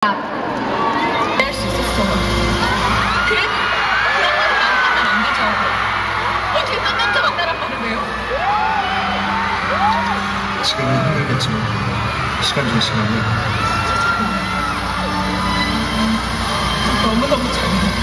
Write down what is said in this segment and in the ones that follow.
낼 수 있었어. 그래도 그런 건 하면 안 되죠. 어떻게 딴 남자만 따라가는 거예요? 지금은 힘들겠지만 시간 좀 지나면 너무너무 잘해.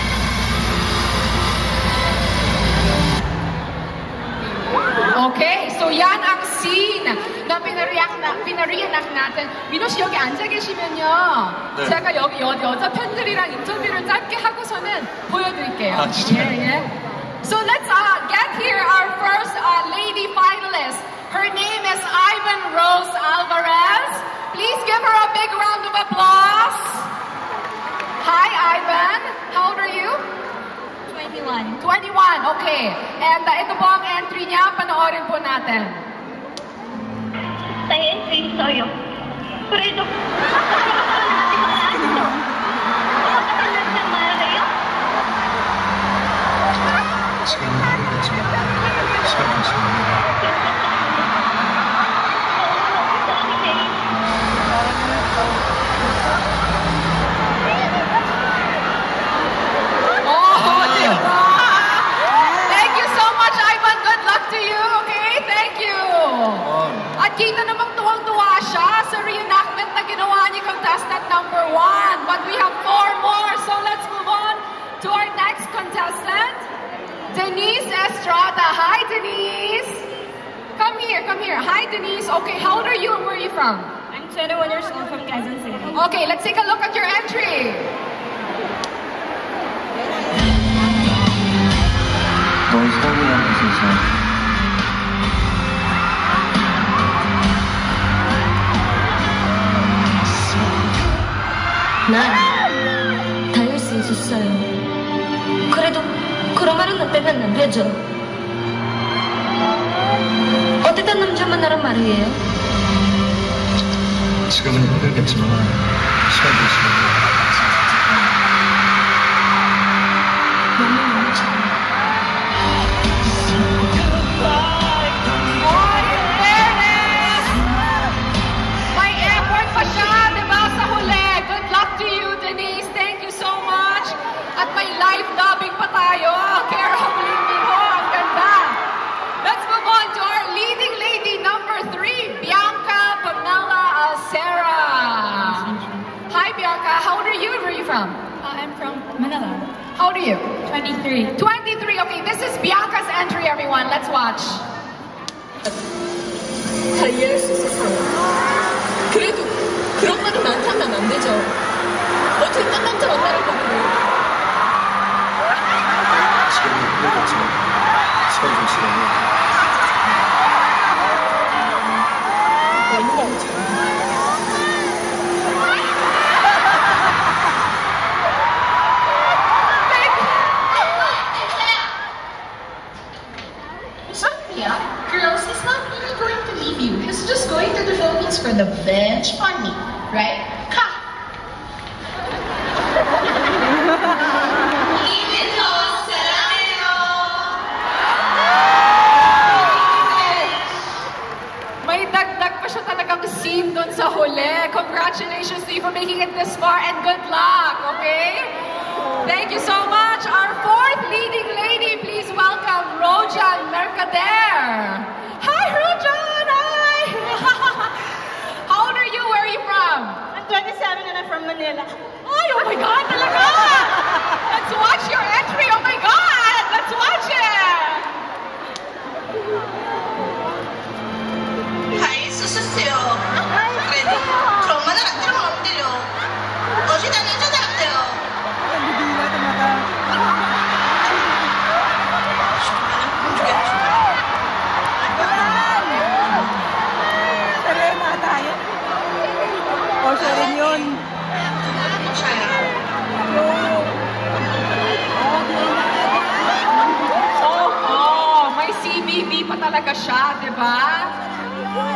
Okay, so yan ang scene na pinarianak natin. 민호 씨 여기 앉아 계시면요. 네. 제가 여기 여자 팬들이랑 인터뷰를 짧게 하고서는 보여드릴게요. 아, 진짜요? 예. So let's get here our first lady finalist. Her name is Ivan Rose Alvarez. Please give her a big round of applause. Hi, Ivan. How old are you? 21. 21, okay. And ito po ang entry niya. Panoorin po natin. Saya entry sa'yo. Pero 지금은 힘들겠지만 시간 좀 지나면 Oh, diba? Thank you so much, Ivan. Good luck to you, okay? Thank you. At kita namang tuwang-tuwa siya sa reenactment na ginawa ni contestant number 1. But we have 4 more, so let's move on to our next contestant, Denise Estrada. Hi, Denise. Come here, come here. Hi, Denise. Okay, how old are you and where are you from? I'm 21 years old from Quezon City. Okay, let's take a look at your entry. 널 서울이란 곳에서 난 다닐 수 있었어요. 그래도 그런 말은 어때면 안 되죠. 어땠던 남자 만나란 말이에요. 지금은 힘들겠지만 시간 좀 지나면 너무 좋아요. Oh, in fairness! May effort pa siya, diba, sa huli. Good luck to you, Denise. Thank you so much. At may live dubbing pa tayo. Care of Lindino. Ang ganda. Let's move on to our leading lady number 3, Bianca Pamela Alcera. Hi, Bianca. How old are you? Where are you from? I'm from Manila. How old are you? 23. 23. Okay, this is Bianca's entry, everyone. Let's watch. 다 이해할 수 있었어요. 그래도 그런 말은 나한테 하면 안 되죠. 어떻게 딴 남자 만나라고 그래요? 지금은 힘들겠지만 시간 좀 지나면 너무너무 잘해. Sophia, girls, he's not really going to leave you. He's just going to the Philippines for the bench money, right? Ha! May dagdag pa siya talagang scene doon sa huli. Congratulations to you for making it this far and good luck, okay? Thank you so much. Our 4th leading lady, please welcome Rojan Mercader. Hi, Rojan! Hi! How old are you? Where are you from? I'm 27 and I'm from Manila. Ay, oh my God, talaga! Let's watch your entry. Oh my God! Let's watch it! 다 있으셨어요. 그래도 그런 말은 안 들으면 안 돼요. 어디 다니셔도 안 돼요. Serena tayo. O, siya rin yun. Oh, may CBB pa talaga siya, di ba?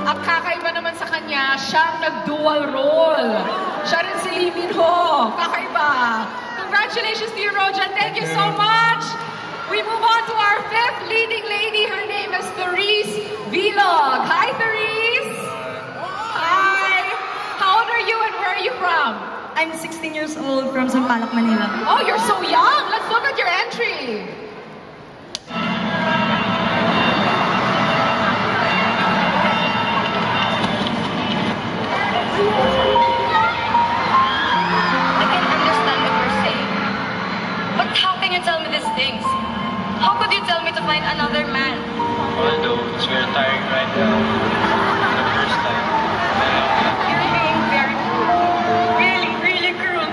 Ang kakaiba naman sa kanya, siyang nag-dual role. Siya rin si Lee Min Ho. Kakaiba. Congratulations to you, Rojan. Thank you so much. We move on to our 5th leading lady. Her name is Therese Vlog. Hi, Therese. Hi. How old are you and where are you from? I'm 16 years old from Sampaloc, Manila. Oh, you're so young. Let's look at your entry. I can understand what you're saying. But how can you tell me these things? How could you tell me to find another man? Although it's very tiring right now. The first time. You're being very cruel. Really, really cruel.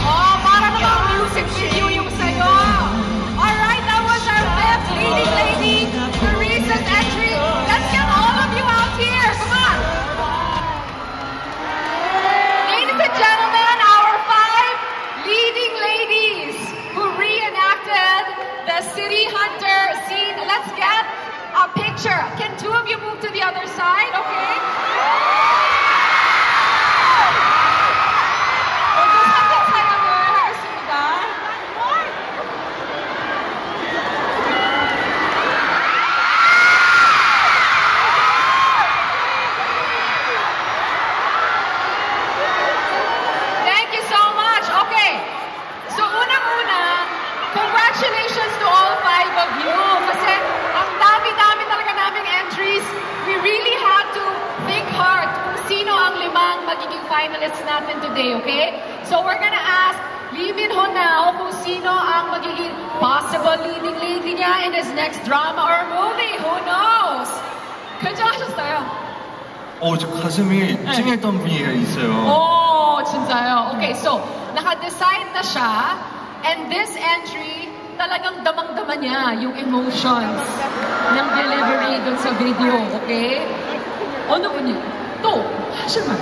Oh, para namang music video yung sa'yo. Alright, that was our fifth leading lady, Teresa's entry. Let's get all of you out here. Come on. Ladies and gentlemen, our 5 leading ladies who reenacted the City Hunter scene. Let's get a picture. Can 2 of you move to the other side, okay? Thank you so much. Okay. So unang-una, congratulations to all 5 of you. Kasi ang dami-dami talaga naming entries. We really had to think hard kung sino ang 5 magiging finalists natin today, okay? So we're gonna ask Lee Min-ho now kung sino ang magiging possible leading lady niya in his next drama or movie. Who knows? 괜찮으셨어요? 저 가슴이 찡했던 분위기가 있어요. Oh, 진짜요? Okay, so, naka-decide na siya, and this entry, talagang damang-dama niya yung emotions ng delivery dun sa video, okay? 어느 분이? 또, 하실만.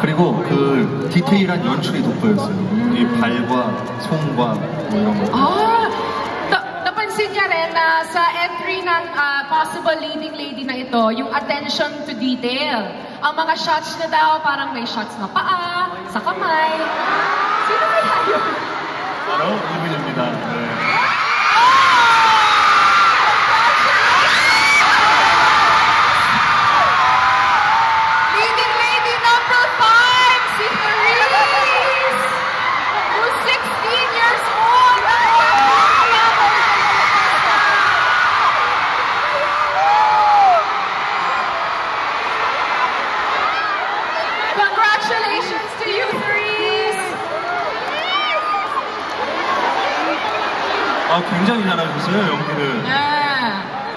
그리고 그 디테일한 연출이 돋보였어요. 이 발과 손과 뭐 이런 거. Napansin niya rin na sa entry ng possible leading lady na ito, yung attention to detail. Ang mga shots niya daw, parang may shots na paa, sa kamay. Sino kaya yun? 바로 이분입니다. 네. Leading lady number 5, si Therese, who's 16 years old. Congratulations to you, Therese. 굉장히 잘하셨어요, 연기를.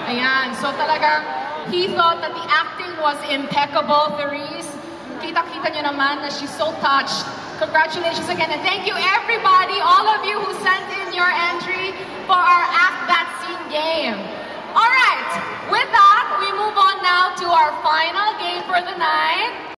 Ayan. So talagang he thought that the acting was impeccable, Therese. Kita-kita nyo naman na she's so touched. Congratulations again. And thank you everybody, all of you who sent in your entry for our Act That Scene game. Alright, with that, we move on now to our final game for the night.